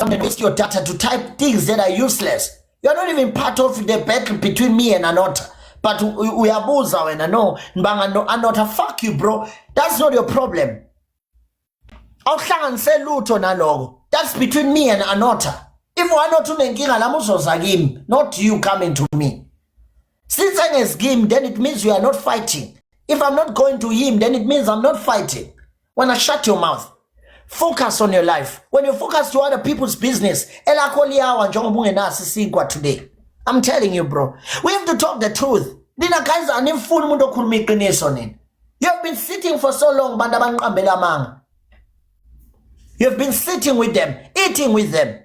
to waste your data to type things that are useless. You are not even part of the battle between me and Anota. But we are boza when I know Anota. Fuck you, bro. That's not your problem. That's between me and Anota. If not you coming to me. Since I is game, then it means we are not fighting. If I'm not going to him, then it means I'm not fighting. When I shut your mouth, focus on your life. When you focus to other people's business, today. I'm telling you, bro. We have to talk the truth. You have been sitting for so long, you have been sitting with them, eating with them,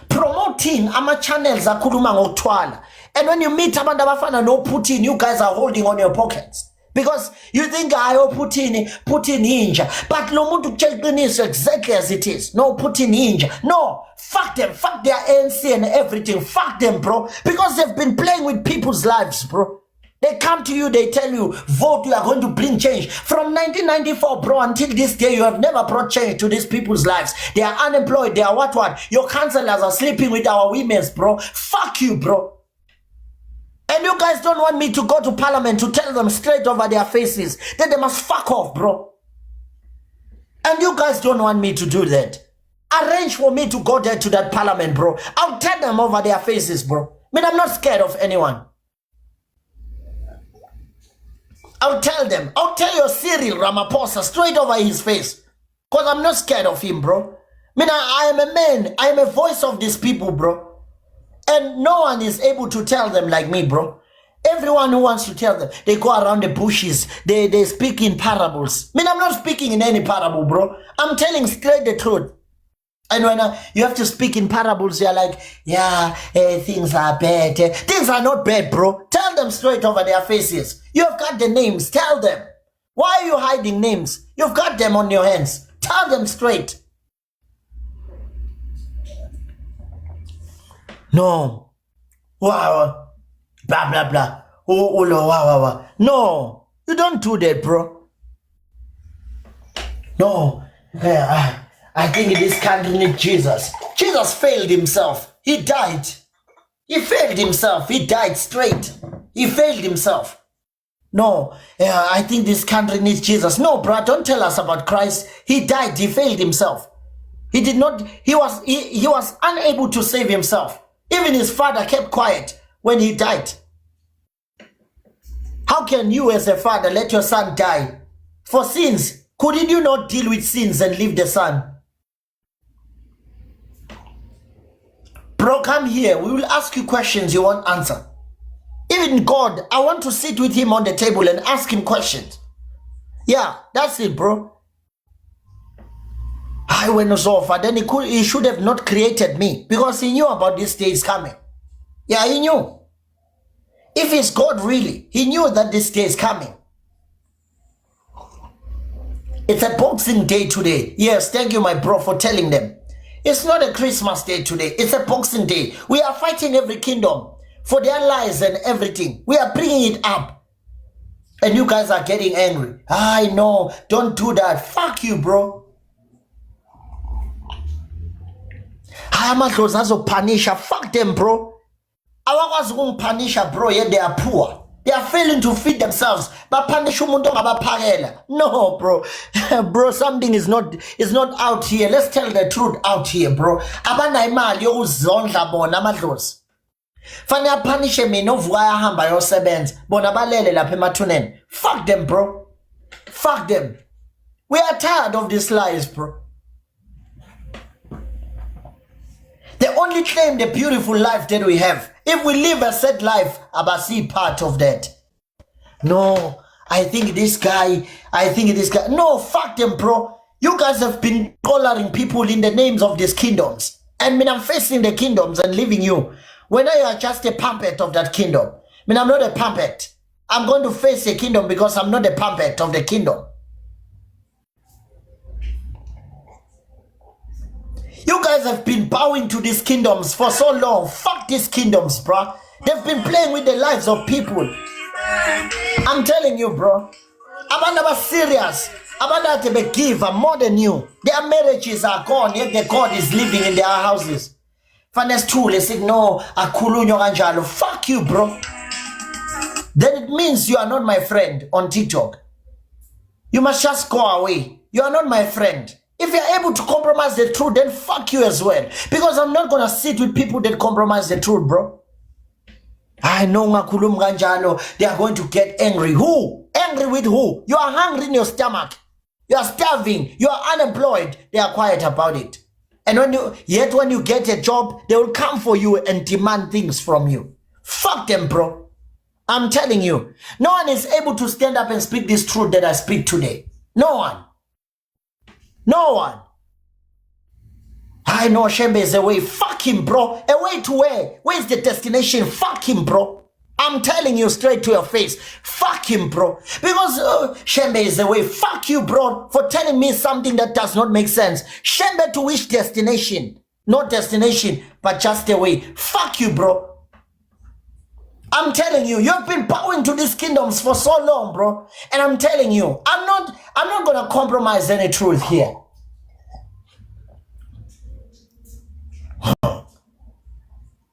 promoting ama channels akhuluma ngokuthwala. And when you meet abantu abafana no Putin, you guys are holding on your pockets because you think Putin inja. But lo muntu kutshela iqiniso exactly as it is. No, Putin inja. No, fuck them, fuck their ANC and everything. Fuck them, bro, because they've been playing with people's lives, bro. They come to you, they tell you, vote, you are going to bring change. From 1994, bro, until this day, you have never brought change to these people's lives. They are unemployed, they are what? Your counselors are sleeping with our women's, bro. Fuck you, bro. And you guys don't want me to go to parliament to tell them straight over their faces that they must fuck off, bro. And you guys don't want me to do that. Arrange for me to go there to that parliament, bro. I'll tell them over their faces, bro. I mean, I'm not scared of anyone. I'll tell them. I'll tell your Cyril Ramaphosa straight over his face. Because I'm not scared of him, bro. I mean, I am a man. I am a voice of these people, bro. And no one is able to tell them like me, bro. Everyone who wants to tell them, they go around the bushes. They speak in parables. I mean, I'm not speaking in any parable, bro. I'm telling straight the truth. And when you have to speak in parables, you're like, yeah, things are bad. Things are not bad, bro. Tell them straight over their faces. You have got the names. Tell them. Why are you hiding names? You've got them on your hands. Tell them straight. No. Wow. Blah, blah, blah. Oh, wow. No. You don't do that, bro. No. I think this country needs Jesus. Jesus failed himself. He died. He failed himself. He died straight. He failed himself. No, I think this country needs Jesus. No, bro, don't tell us about Christ. He died. He failed himself. He did not, he was unable to save himself. Even his father kept quiet when he died. How can you as a father let your son die for sins? Couldn't you not deal with sins and leave the son? Bro, come here. We will ask you questions you won't answer. Even God, I want to sit with him on the table and ask him questions. Yeah, that's it, bro. I went so far. Then he should have not created me because he knew about this day is coming. Yeah, he knew. If it's God really, he knew that this day is coming. It's a Boxing Day today. Yes, thank you, my bro, for telling them. It's not a Christmas day today. It's a Boxing Day. We are fighting every kingdom for their lives and everything. We are bringing it up. And you guys are getting angry. I know. Don't do that. Fuck you, bro. Fuck them, bro. Awakwazi ukungipunisha, bro, yet they are poor. They are failing to feed themselves. But punish umuntu ngabaphakela. No, bro. Bro, something is not out here. Let's tell the truth out here, bro. Abana imali yokuzondla bona amadlozi. Fani apunishe mina ovuka yahamba yosebenza. Bona balele lapha emathuneni. Fuck them, bro. Fuck them. We are tired of these lies, bro. They only claim the beautiful life that we have. If we live a sad life, Abasi part of that. No, I think this guy. No, fuck them, bro. You guys have been collaring people in the names of these kingdoms. And I'm facing the kingdoms and leaving you. When you are just a puppet of that kingdom. I'm not a puppet. I'm going to face a kingdom because I'm not a puppet of the kingdom. You guys have been bowing to these kingdoms for so long. Fuck these kingdoms, bro. They've been playing with the lives of people. I'm telling you, bro. Abandaba serious. Abadate be give more than you. Their marriages are gone, yet the God is living in their houses. Fanes tule sig no akulunyo kanjalo. Fuck you, bro. Then it means you are not my friend on TikTok. You must just go away. You are not my friend. If you're able to compromise the truth, then fuck you as well. Because I'm not gonna sit with people that compromise the truth, bro. I know ngakulum kanjalo. They are going to get angry. Who? Angry with who? You are hungry in your stomach. You are starving. You are unemployed. They are quiet about it. And when you get a job, they will come for you and demand things from you. Fuck them, bro. I'm telling you, no one is able to stand up and speak this truth that I speak today. No one. No one. I know Shembe is away. Fuck him, bro. Away to where? Where's the destination? Fuck him, bro. I'm telling you straight to your face. Fuck him, bro. Because Shembe is away. Fuck you, bro, for telling me something that does not make sense. Shembe to which destination? Not destination, but just away. Fuck you, bro. I'm telling you, you've been bowing to these kingdoms for so long, bro. And I'm telling you, I'm not gonna compromise any truth here.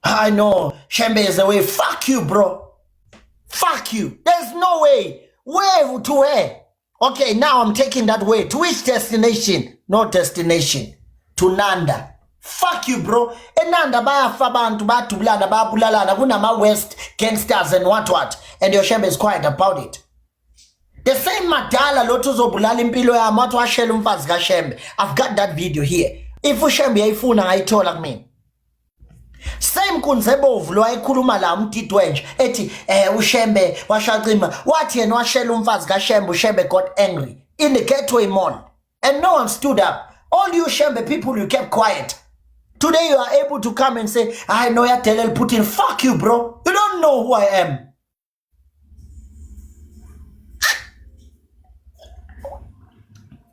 I know Shembe is away. Fuck you, bro. Fuck you. There's no way. Where to where? Okay, now I'm taking that way. To which destination? No destination. To Nanda. Fuck you, bro. Nanda bayafa abantu batubulana babulalana kunama West gangsters and what. And your Shembe is quiet about it. The same madala lotu zobulala impilo yami wathi washela umfazi kaShembe. I've got that video here. If uShembe yayifuna ngayithola kimi. Same kunzebovu lo ayikhuluma la umtitwenje ethi uShembe washaqima wathi yena washela umfazi kaShembe uShembe got angry in the Gateway Mall and no one stood up. All you Shembe people, you kept quiet. Today you are able to come and say I know ya tell Putin. Fuck you, bro. You don't know who I am.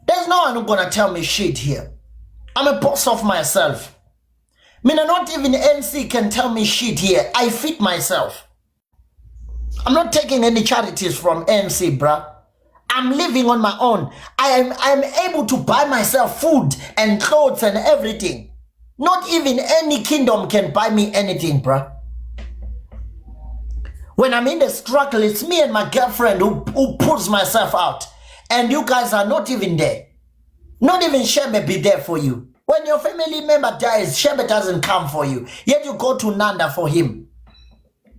There's no one who's gonna tell me shit here. I'm a boss of myself. Not even NC can tell me shit here. I feed myself. I'm not taking any charities from NC, bruh. I'm living on my own. I'm able to buy myself food and clothes and everything. Not even any kingdom can buy me anything, bruh. When I'm in the struggle, it's me and my girlfriend who pulls myself out. And you guys are not even there. Not even Shembe be there for you. When your family member dies, Shembe doesn't come for you. Yet you go to Nanda for him.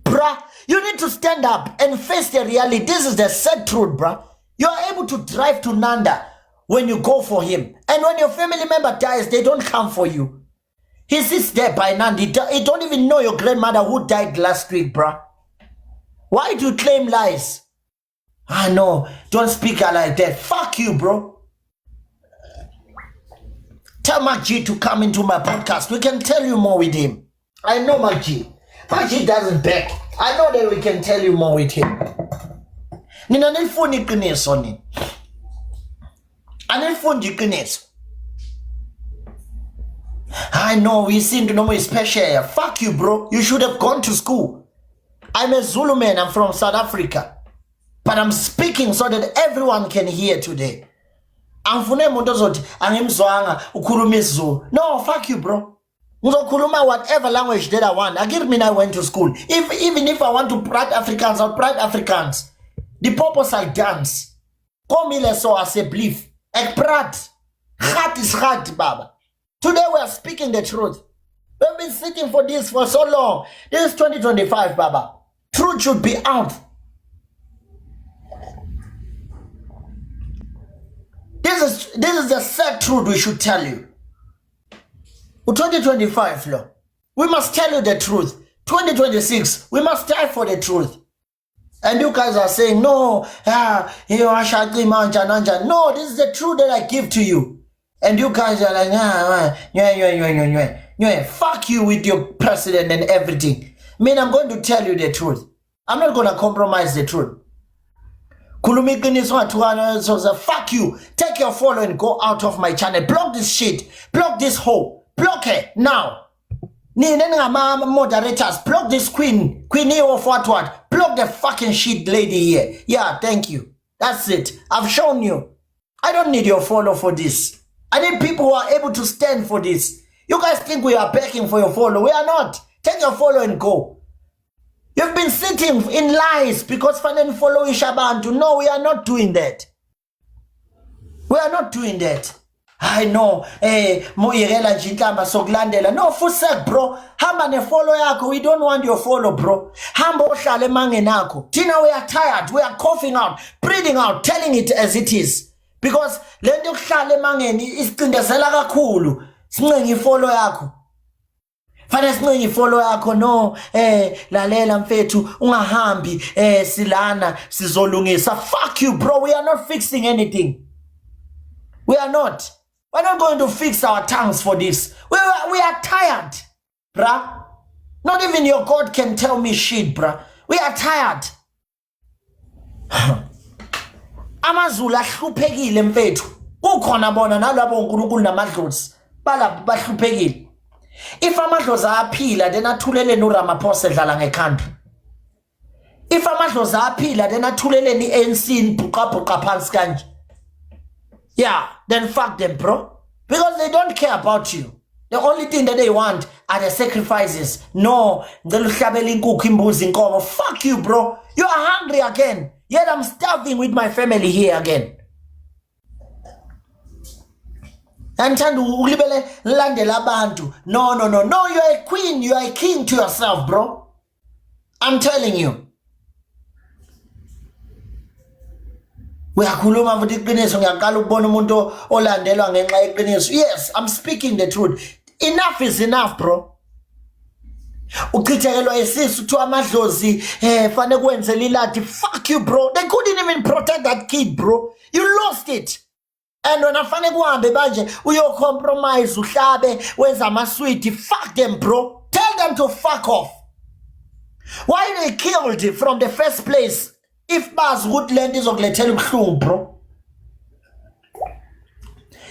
Bruh, you need to stand up and face the reality. This is the sad truth, bruh. You are able to drive to Nanda when you go for him. And when your family member dies, they don't come for you. He sits there by Nanda. He don't even know your grandmother who died last week, bruh. Why do you claim lies? I know. Don't speak like that. Fuck you, bro. Tell Mark G to come into my podcast. We can tell you more with him. I know Mark G. Mark G doesn't beg. I know that we can tell you more with him. Nina nilifuni qiniso ni. Anilifuni qiniso. I know we seem to know my special. Fuck you, bro. You should have gone to school. I'm a Zulu man. I'm from South Africa. But I'm speaking so that everyone can hear today. Angifune umuntu ozothi angimzwanga ukhuluma isiZulu. No, fuck you, bro. Ngizokhuluma whatever language that I want. I went to school. Even if I want to pride Afrikaans, I'll pride Afrikaans. The purpose I dance. Komile so as a belief. Ek praat. Gat is gat, baba. Today we are speaking the truth. We've been sitting for this for so long. This is 2025, baba. Truth should be out. This is the sad truth we should tell you. 2025, lo, we must tell you the truth. 2026, we must die for the truth. And you guys are saying, no, no, this is the truth that I give to you. And you guys are like, fuck you with your president and everything. I'm going to tell you the truth. I'm not going to compromise the truth. So fuck you. Take your follow and go out of my channel. Block this shit. Block this hoe. Block her now. Moderators. Block this queen. Queenie of what. Block the fucking shit lady here. Yeah, thank you. That's it. I've shown you. I don't need your follow for this. I need people who are able to stand for this. You guys think we are begging for your follow. We are not. Take your follow and go. You've been sitting in lies because fanele follow Ishabantu. No, we are not doing that. We are not doing that. I know, moyekela nje inhlamba sokulandela. No, fusek bro. Hamba ne follow yakho. We don't want your follow, bro. Hamba ohlala emangeni akho. Thina we are tired. We are coughing out, breathing out, telling it as it is. Because lento yokuhlala emangeni isicindezela kakhulu. Sincenga ifollow yakho. Fanele sincenga ifollow yakho. No, lalela mfethu ungahambi silana sizolungisa. Fuck you, bro. We are not fixing anything. We are not. We're not going to fix our tongues for this. We are tired, bruh. Not even your God can tell me shit, bruh. We are tired. Amazulu ahluphekile mfethu. Kukhona bona nalabo uNkulunkulu namadlozi. Balapha bahluphekile. If amadlozi aphila then athulele noRamaphosa edlala ngekhanda. If amadlozi aphila then athulele iANC bhuqabhuqa phansi kanje. Yeah, then fuck them, bro. Because they don't care about you. The only thing that they want are the sacrifices. No, fuck you, bro. You are hungry again. Yet I'm starving with my family here again. No, you are a queen. You are a king to yourself, bro. I'm telling you. Yes, I'm speaking the truth. Enough is enough, bro. Fuck you, bro. They couldn't even protect that kid, bro. You lost it. And when I find we all compromise, where's my sweetie? Fuck them, bro. Tell them to fuck off. Why they killed from the first place? If Bas would land is of bro.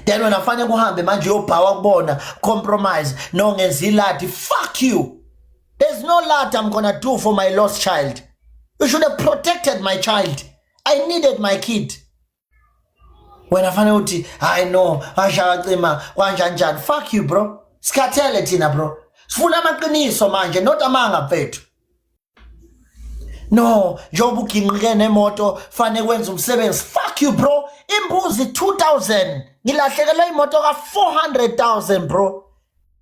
Then when I find a man, your power born compromise, no zilati. Fuck you. There's no lot I'm gonna do for my lost child. You should have protected my child. I needed my kid. When I find out, I know, fuck you, bro. Scateletina, bro. Sfuna manje, not among a vet. No, Jobu Kingene moto, fane wenza umsebenzi. Fuck you, bro. Imbuzi 2,000. Ngilahlekela imoto ka 400,000, bro.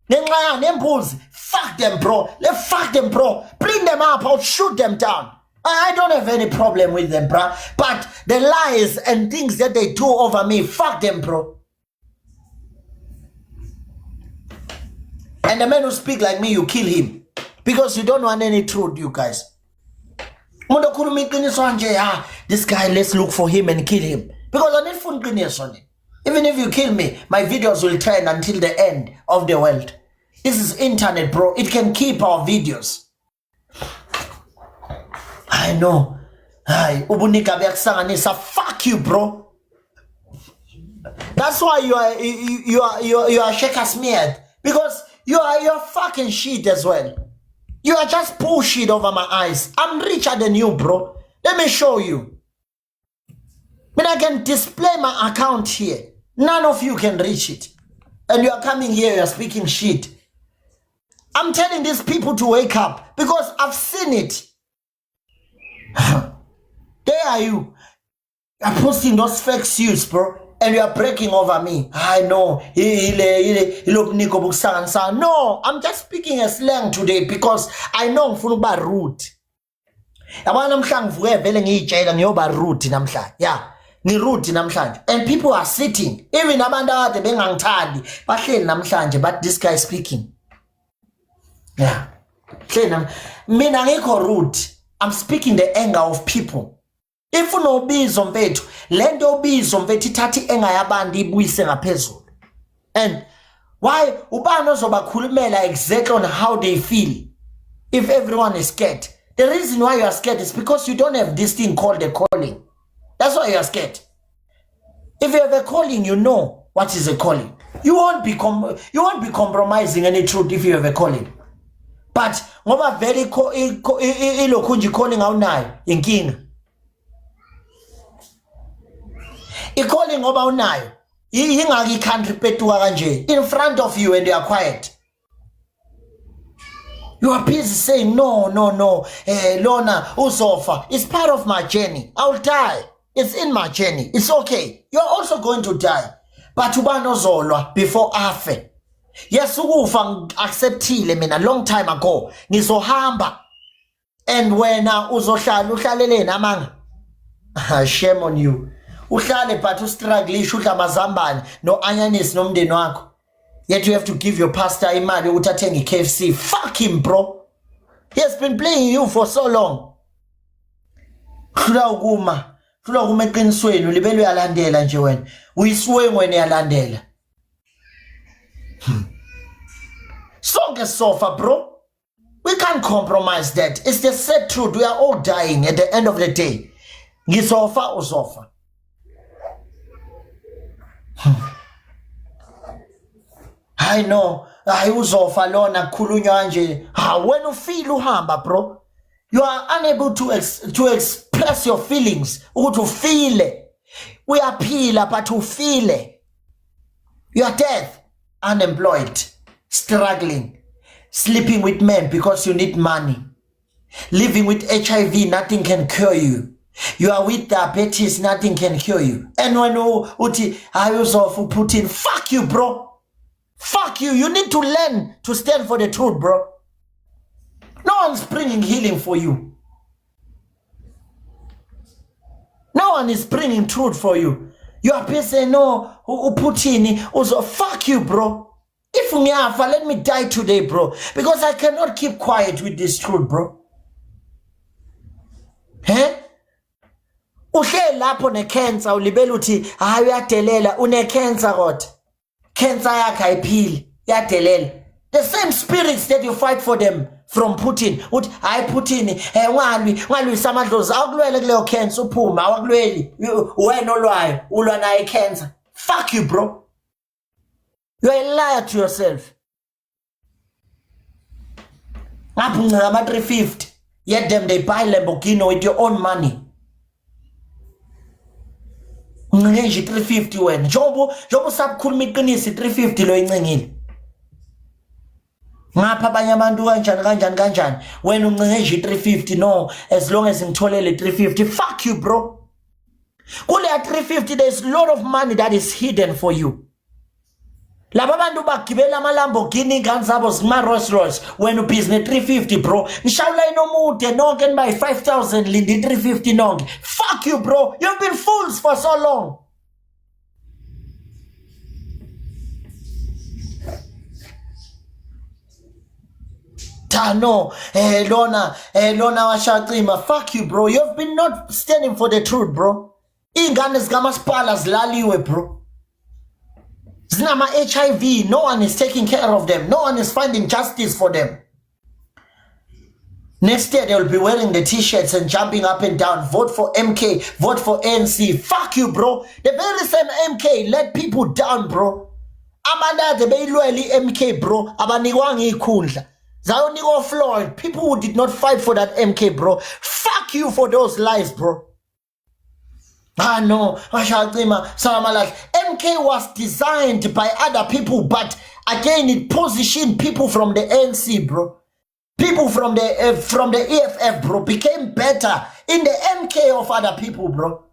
Nembuzi. Fuck them, bro. Fuck them, bro. Bring them up. I'll shoot them down. I don't have any problem with them, bro. But the lies and things that they do over me, fuck them, bro. And the man who speak like me, you kill him. Because you don't want any truth, you guys. This guy, let's look for him and kill him. Because I need fun goodness on it. Even if you kill me, my videos will trend until the end of the world. This is internet, bro. It can keep our videos. I know. Fuck you, bro. That's why you are shaker smeared. Because you are fucking shit as well. You are just bullshit over my eyes. I'm richer than you, bro. Let me show you. But I can display my account here. None of you can reach it. And you are coming here, you are speaking shit. I'm telling these people to wake up because I've seen it. There are you. You're posting those fake suits, bro. And you are breaking over me. I know. No, I'm just speaking a slang today because I know I'm rude. And people are sitting. Even but this guy is speaking. Yeah. Rude. I'm speaking the anger of people. If no bizo mfethu lento bizo mfethu ithathi enga yabantu ibuyise ngaphezulu. And why ubani ozobakhulumela exactly on how they feel if everyone is scared? The reason why you are scared is because you don't have this thing called a calling. That's why you are scared. If you have a calling, you know what is a calling. You won't be compromising any truth if you have a calling. But ngoba very ilokhunji calling awunayo inkinga. Ikoli ngoba unayo. Ingaki country petuka kanje in front of you and you are quiet. You are busy saying no. Lona uzofa. It's part of my journey. I'll die. It's in my journey. It's okay. You're also going to die. But ubano zolwa before afe. Yes, ukufa acceptile mina long time ago. Ngizohamba. And when uzohlala uhlalele namanga. Shame on you. Uhlale but ustruggle udla amazambane no anyanisi nomndeni wakho. Yet you have to give your pastor imali ukuthi athenge KFC. Fuck him, bro. He has been playing you for so long. Hlula ukuma eqinisweni ulibele uyalandela nje wena. Uyiswe ngwena yalandela. Sonke sofa, bro. We can't compromise that. It's the sad truth. We are all dying at the end of the day. Ngizofa uzofa. I know. Uzofa lona kukhulunywa nje. When you feel uhamba, bro, you are unable to express your feelings. To feel it. We are phila but to feel it. You are dead, unemployed, struggling, sleeping with men because you need money, living with HIV, nothing can cure you. You are with diabetes, nothing can cure you. And when uti ayuzofu Putin, fuck you, bro. Fuck you. You need to learn to stand for the truth, bro. No one's bringing healing for you. No one is bringing truth for you. You are saying, no, Putin, fuck you, bro. If ungiyafa, let me die today, bro. Because I cannot keep quiet with this truth, bro. Uhle lapho ne-cancer ulibela uthi hayi uyadelela une-cancer kodwa. Cancer yakhe ayiphili yadelela. The same spirits that you fight for them from Putin. Uthi hayi Putin ungalwisa amadlozi awukulwele kuleyo cancer uphuma awakulweli wena olwayo ulwa naye cancer. Fuck you, bro. You are a liar to yourself. Ngapha ngama 350. Yet them they buy Lamborghini with your own money. Ngenje 350 wena. Jobo sabukhuluma iqinisi 350 lo incengile. Ngapha abanye abantu kanjani wena uncengeje 350 no as long as ngitholele 350. Fuck you, bro. Kule 350 there's a lot of money that is hidden for you. Laba bantu bagibela ama Lamborghini ingane zabo zima Rolls Royce wena ubusiness 350, bro. Ngishawula inomude nonke nibayi 5000 lindi 350 nonke. Fuck you, bro. You've been fools for so long. No, Lona washacima. Fuck you, bro. You've been not standing for the truth, bro. Ingane zikamasipala zilaliwe, bro. Zinama HIV, no one is taking care of them. No one is finding justice for them. Next year, they will be wearing the t-shirts and jumping up and down. Vote for MK, vote for ANC. Fuck you, bro. The very same MK let people down, bro. Amanda the Beilweli MK, bro. Abaniwangi ikundla. Zaonigo Floyd. People who did not fight for that MK, bro. Fuck you for those lies, bro. No, MK was designed by other people, but again it positioned people from the ANC, bro. People from the EFF, bro, became better in the MK of other people, bro.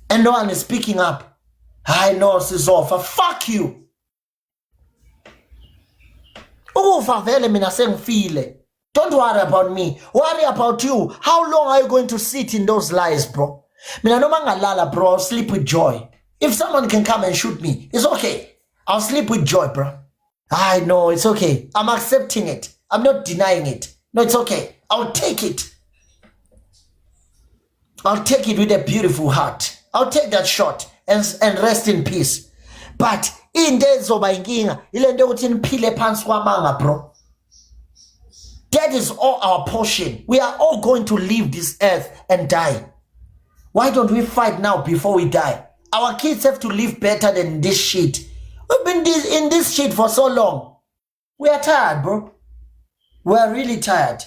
And no one is speaking up. I know Sizofa. Fuck you. Don't worry about me. Worry about you. How long are you going to sit in those lies, bro? Mina no mangalala, bro. I'll sleep with joy. If someone can come and shoot me, it's okay. I'll sleep with joy, bro. I know, it's okay. I'm accepting it. I'm not denying it. No, it's okay. I'll take it. I'll take it with a beautiful heart. I'll take that shot and rest in peace. But in days of inginga, ilento ukuthi niphile phansi kwamanga, bro. That is all our portion. We are all going to leave this earth and die. Why don't we fight now before we die? Our kids have to live better than this shit. We've been in this shit for so long. We are tired, bro. We are really tired.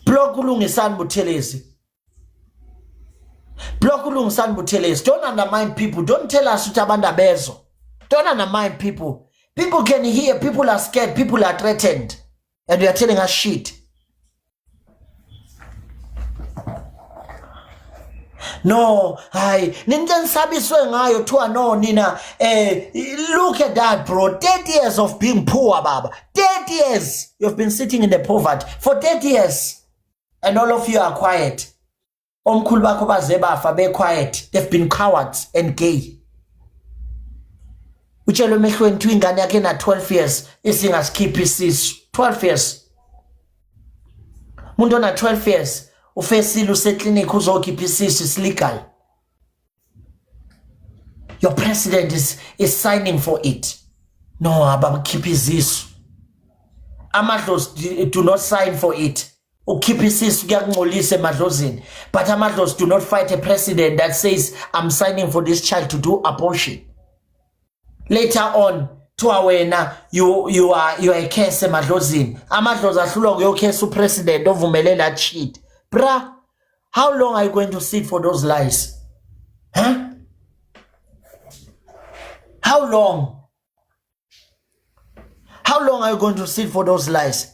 Blokulungisani Buthelezi. Block ulungisani Buthelezi. Don't undermine people. Don't tell us utabanda bezo. Don't undermine people. People can hear. People are scared. People are threatened. And you are telling us shit. No, hi. Ninja sabiswe ngayo to no nina. Look at that, bro. 30 years of being poor, Baba. 30 years. You've been sitting in the poverty for 30 years. And all of you are quiet. Omkhulu bakho baze bafa be quiet. They've been cowards and gay. Uchelo mehlweni tu ingane yakhe na 12 years isingaskiphi isisu. 12 years. Umuntu ona 12 years ufesile useclinic uzokhipha isisu is legal. Your president is signing for it. No, abakhipha izisu. Amadlozi do not sign for it. Ukhipha isisu kuyangcolisa emadlozini. But amadlozi do not fight a president that says I'm signing for this child to do abortion. Later on, to wena you are a case emadlozini. Amadlozi ahlulwa kuyo case president ovumelela cheat. Bruh, how long are you going to sit for those lies? Huh? How long? How long are you going to sit for those lies?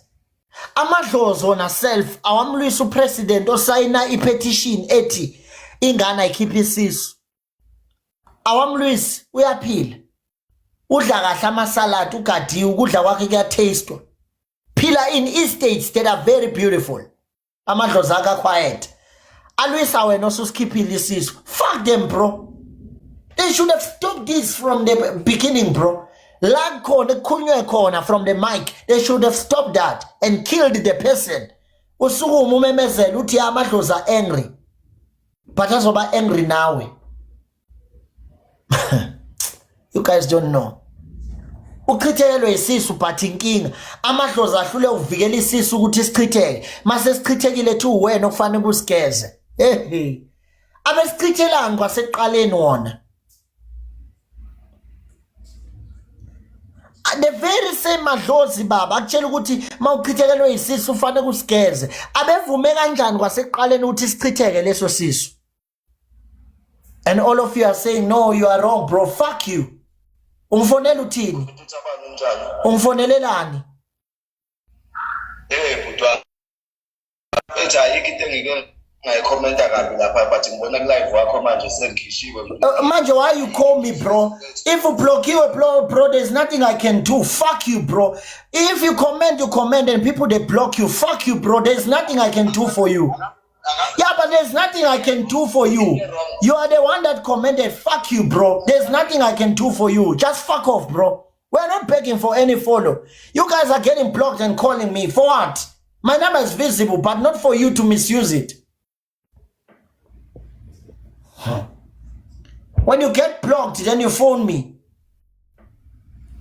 Amadlozi on herself, awamlwisa upresident osayina ipetition ethi ingane ayikhipha isisu. Awamlwisi uyaphila. Udla kahle amasalad ugadi ukudla kwakhe kuyatastwa. Phila in estates that are very beautiful. Amadlozi aka quiet. Alwisa wena osusikhiphile isisu. Fuck them, bro. They should have stopped this from the beginning, bro. La khona kukhulunywe khona from the mic. They should have stopped that and killed the person. Usukuma umemezela uthi amadlozi are angry. But azoba angry nawe. You guys don't know. Uchithelwe isisu but inkinga. Amadlozi ahlule uvikela isisu ukuthi sichitheke. Mase sichithekile tu wena okufanele usigeze. Hey. Abesichithelanga kwaseqaleni wona. The very same madlozi baba akutshela ukuthi mawuchithelwe isisu ufanele usigeze. Abevume kanjani kwaseqaleni ukuthi sichitheke leso sisu? And all of you are saying no, you are wrong, bro. Fuck you. Umfonela uthini? Umfonelelani? Butwa. Echa yikho ngike ngayikhomenta kabi lapha but ngibona ku live wakho manje sengikhishiwe. Manje, why you call me, bro? If you block you, bro, there's nothing I can do. Fuck you, bro. If you comment and people they block you. Fuck you, bro. There's nothing I can do for you. Yeah, but there's nothing I can do for you. You are the one that commented. Fuck you, bro. There's nothing I can do for you. Just fuck off, bro. We're not begging for any follow. You guys are getting blocked and calling me. For what? My number is visible, but not for you to misuse it. When you get blocked, then you phone me.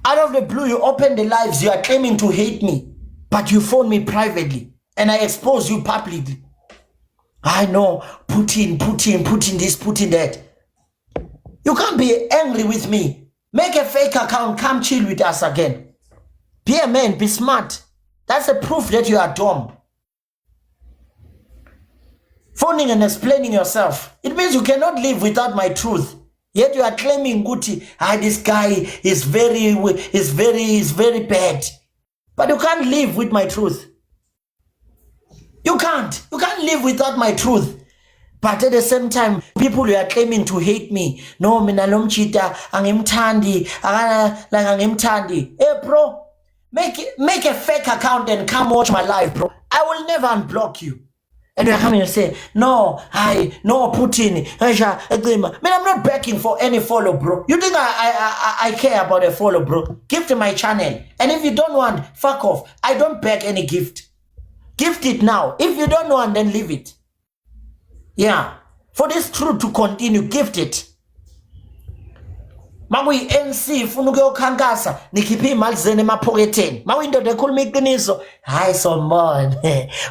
Out of the blue, you open the lives. You are claiming to hate me, but you phone me privately, and I expose you publicly. I know, Putin this, Putin that. You can't be angry with me. Make a fake account, come chill with us again. Be a man, be smart. That's a proof that you are dumb. Phoning and explaining yourself. It means you cannot live without my truth. Yet you are claiming Guti, this guy is very bad. But you can't live with my truth. You can't live without my truth. But at the same time, people who are claiming to hate me. No, mina lomchita, angimthandi, like angimthandi. Hey bro, make a fake account and come watch my live, bro. I will never unblock you. And you're coming and say, no, Putin, man, I'm not begging for any follow, bro. You think I care about a follow, bro? Gift my channel. And if you don't want, fuck off. I don't beg any gift. Gift it now. If you don't want, then leave it. Yeah. For this truth to continue, gift it. Mawi NC funa ukuyokhankasa nikhiphe imali zene emaphoketheni mawu indoda ekhuluma iqiniso hayi someone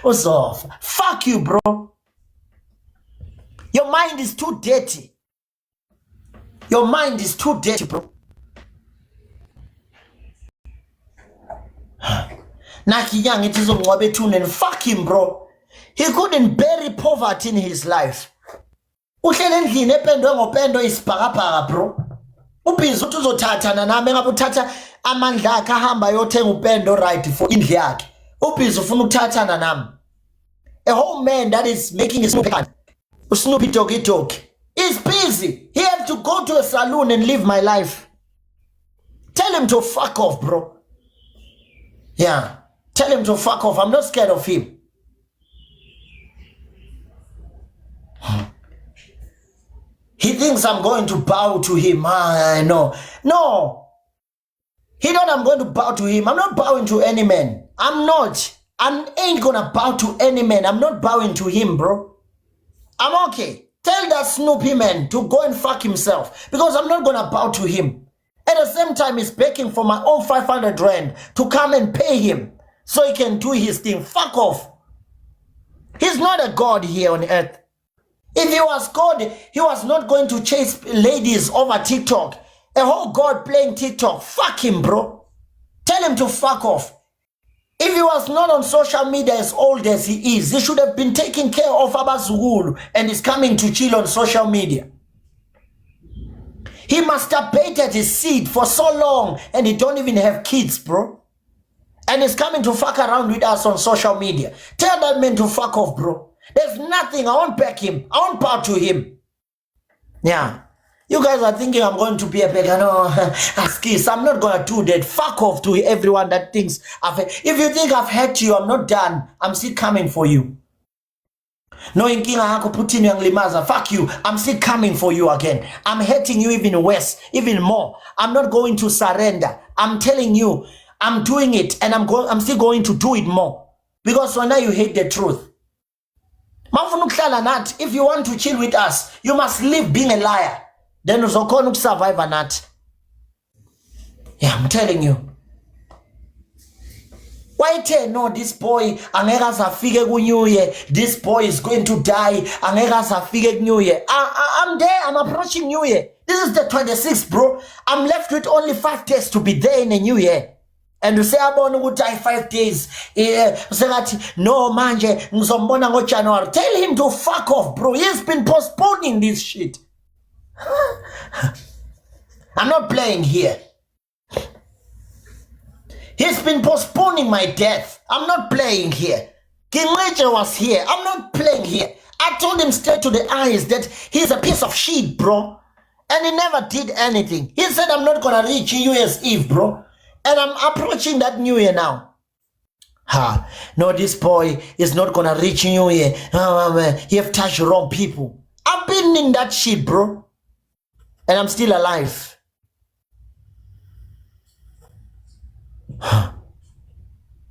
uzofa. Fuck you, bro. Your mind is too dirty. Your mind is too dirty, bro. Naki young it is and fuck him, bro. He couldn't bury poverty in his life. Uhlele endlini ependwe ngopendo isibhakabhaka bro. Ubhizi uthi uzothatha nami engabe uthatha amandla akhe ahamba yothenga upendo right for indlu yakhe. Ubhizi ufuna ukuthathana nami. A whole man that is making his Snoopy Doggy Dog is busy. He have to go to a saloon and live my life. Tell him to fuck off, bro. Yeah. Tell him to fuck off. I'm not scared of him. He thinks I'm going to bow to him. No. He know I'm going to bow to him. I'm not bowing to any man. I'm not. I ain't gonna bow to any man. I'm not bowing to him, bro. I'm okay. Tell that Snoopy man to go and fuck himself because I'm not gonna bow to him. At the same time, he's begging for my own 500 rand to come and pay him so he can do his thing. Fuck off. He's not a god here on earth. If he was God, he was not going to chase ladies over TikTok. A whole god playing TikTok. Fuck him, bro. Tell him to fuck off. If he was not on social media as old as he is, he should have been taking care of Abazugulu and is coming to chill on social media. He masturbated his seed for so long and he don't even have kids, bro. And he's coming to fuck around with us on social media. Tell that man to fuck off, bro. There's nothing. I won't back him. I won't bow to him. Yeah. You guys are thinking I'm going to be a beggar. No, Askis, I'm not going to do that. Fuck off to everyone that thinks if you think I've hurt you, I'm not done. I'm still coming for you. No inkinga yakho Putin yanglimaza. Fuck you. I'm still coming for you again. I'm hurting you even worse, even more. I'm not going to surrender. I'm telling you, I'm doing it and I'm still going to do it more. Because right now you hate the truth. If you want to chill with us, you must live being a liar. Then uzokhona survive nathi. Yeah, I'm telling you. Why tell no this boy angeke azafike ku New Year. This boy is going to die. Angeke azafike ku New Year. I'm there. I'm approaching New Year. This is the 26th, bro. I'm left with only 5 days to be there in the New Year. And you say abona ukuthi 5 days. Usengathi no manje ngizombona ngo January. Tell him to fuck off, bro. He's been postponing this shit. I'm not playing here. He's been postponing my death. I'm not playing here. King Major was here. I'm not playing here. I told him straight to the eyes that he's a piece of shit, bro. And he never did anything. He said I'm not gonna reach New Year's Eve, bro. And I'm approaching that New Year now. No, this boy is not gonna reach New Year. He have touched wrong people. I've been in that shit, bro. And I'm still alive.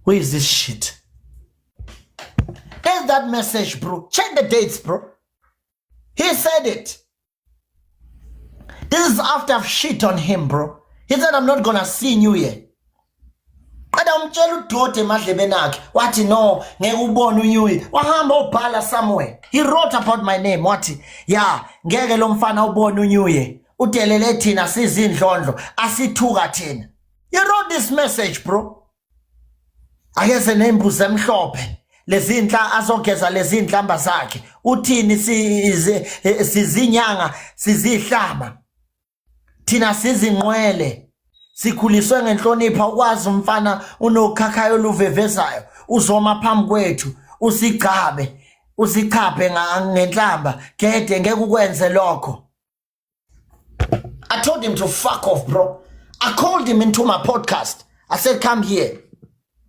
Where is this shit? There's that message, bro. Check the dates, bro. He said it. This is after I've shit on him, bro. He said I'm not gonna see New Year. And I'm telling Tote Madlebenak, what no, Negubonu New Year. Wahamba ubhala somewhere. He wrote about my name. What? Yeah, ngeke lo mfana ubonu New Year. Utelele thina sizindlondlo asithuka thina. You wrote this message, bro. Akeze nembuzi emhlophe lezindla azogeza lezindlamba zakhe. Uthini sizinyanga sizihlaba. Thina sizinqwele. Sikhuliswe ngenhlonipha ukwazi umfana unokhakhayo luvevezayo. Uzoma phambi kwethu usichabe ngenhlamba gede ngeke ukwenze lokho. I told him to fuck off, bro. I called him into my podcast. I said, come here.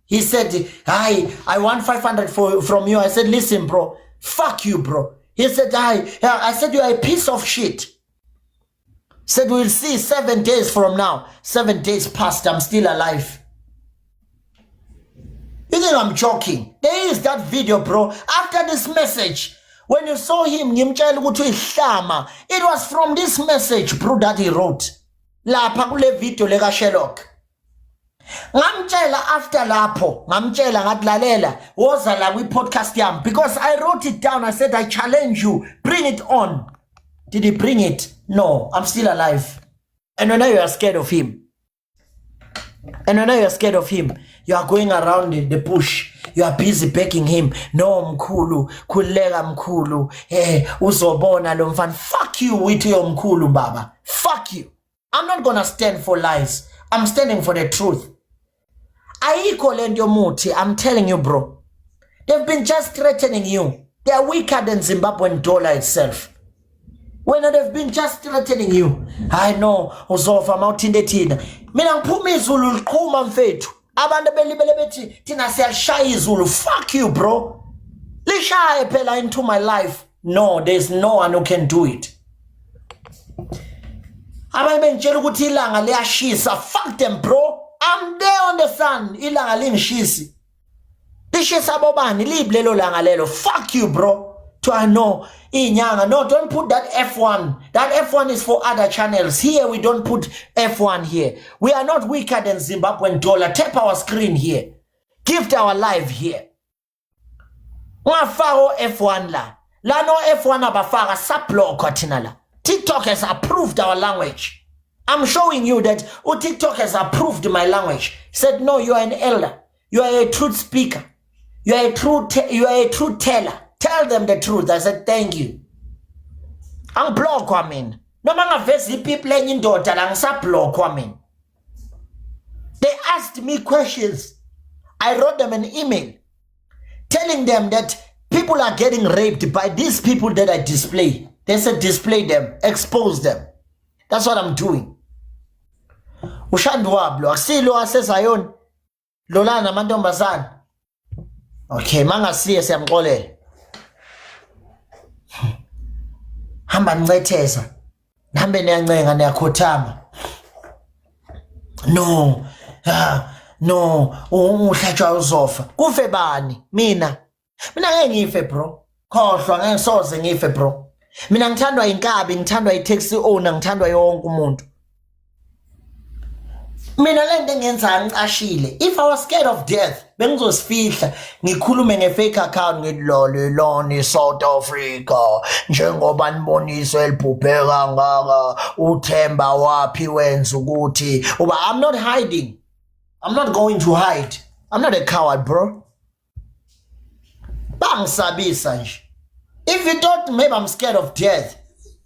He said, hi, I want 500 from you. I said, listen, bro, fuck you, bro. He said, hi. I said, you are a piece of shit. Said, we'll see 7 days from now. 7 days passed, I'm still alive. You think I'm joking? There is that video, bro. After this message, when you saw him, it was from this message, bro, that he wrote. Lapha kule video leka Sherlock. Ngamtshela after lapho, ngamtshela ngatlalela, woza la kwi podcast yami because I wrote it down. I said I challenge you, bring it on. Did he bring it? No, I'm still alive. And when you are scared of him. And when you are scared of him, you are going around the bush. You are busy begging him. No, mkhulu, khuleka mkhulu. Uzobona lo mfana. Fuck you with your mkhulu, baba. Fuck you. I'm not gonna stand for lies. I'm standing for the truth. Ayikho lento yomuthi. I'm telling you, bro. They've been just threatening you. They are weaker than Zimbabwean dollar itself. When they've been just threatening you. I know, uzofa mawuthinde thina. Mina ngiphuma izulu liqhuma mfethu. Abantu belibele bethi thina siyashaya izulu. Fuck you, bro. Lishaye phela into my life. No, there's no one who can do it. Abantu bengitshela ukuthi ilanga liyashisa. Fuck them, bro. I'm there on the sun. Ilanga lingishisi. Lishisa bobani liblelo langa lelo. Fuck you, bro. To I know inyanga. No, don't put that F1. That F1 is for other channels. Here we don't put F1 here. We are not weaker than Zimbabwean dollar. Tap our screen here. Gift our live here. Ungafaka F1 la. La no F1 abafaka sublock thina la. TikTok has approved our language. I'm showing you that TikTok has approved my language. Said no, you are an elder. You are a truth speaker. You are a truth teller. Tell them the truth. I said, thank you. I'm block women. No man people in daughter and block women. They asked me questions. I wrote them an email telling them that people are getting raped by these people that I display. They said, display them, expose them. That's what I'm doing. Ushandwablo, asilo asesayon. Lolana mantombazana. Okay, manga siye siyamxolele. Hamba ncetheza. Nambe niyancenga niyakhothama. No. No, uhlatshwa uzofa. Kufe bani? Mina ngeke ngife, bro. Khohlwa ngeke soze ngife, bro. Mina ngithandwa inkabi, ngithandwa i-taxi owner, ngithandwa yonke umuntu. Mina lento engenza ngicashile. If I was scared of death, bengizosifihla ngikhulume nge-fake account ngiloleloni South Africa njengoba niboniso elibhubhe kangaka uThemba wapi wenza ukuthi uba I'm not hiding. I'm not going to hide. I'm not a coward, bro. Bangisabisa nje. If you thought maybe I'm scared of death,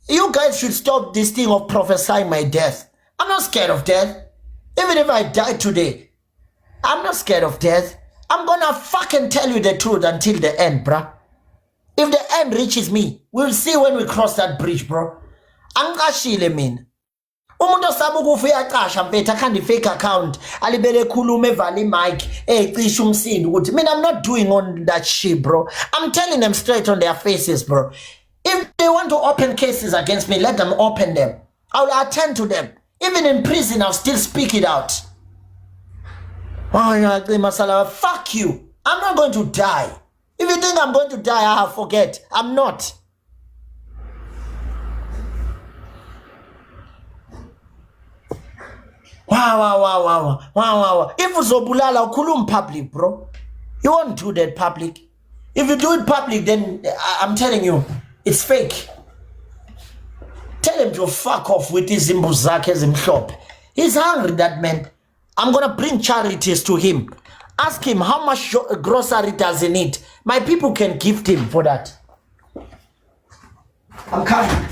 you guys should stop this thing of prophesying my death. I'm not scared of death. Even if I die today, I'm not scared of death. I'm gonna fucking tell you the truth until the end, bruh. If the end reaches me, we'll see when we cross that bridge, bro. Angikashile mina. Umuntu osaba ukufa uyaqasha mfethu akhanda i-fake account alibele ekhuluma evala i-mic ecisha umsindo ukuthi mina I'm not doing on that shit, bro. I'm telling them straight on their faces, bro. If they want to open cases against me, let them open them. I'll attend to them. Even in prison, I'll still speak it out. Fuck you. I'm not going to die. If you think I'm going to die, forget. I'm not. Wow. If uzobulala ukhuluma public, bro. You won't do that public. If you do it public, then I'm telling you, it's fake. Tell him to fuck off with his imbuzakes in shop. He's hungry, that man. I'm gonna bring charities to him. Ask him how much grocery does he need. My people can gift him for that. I'm coming.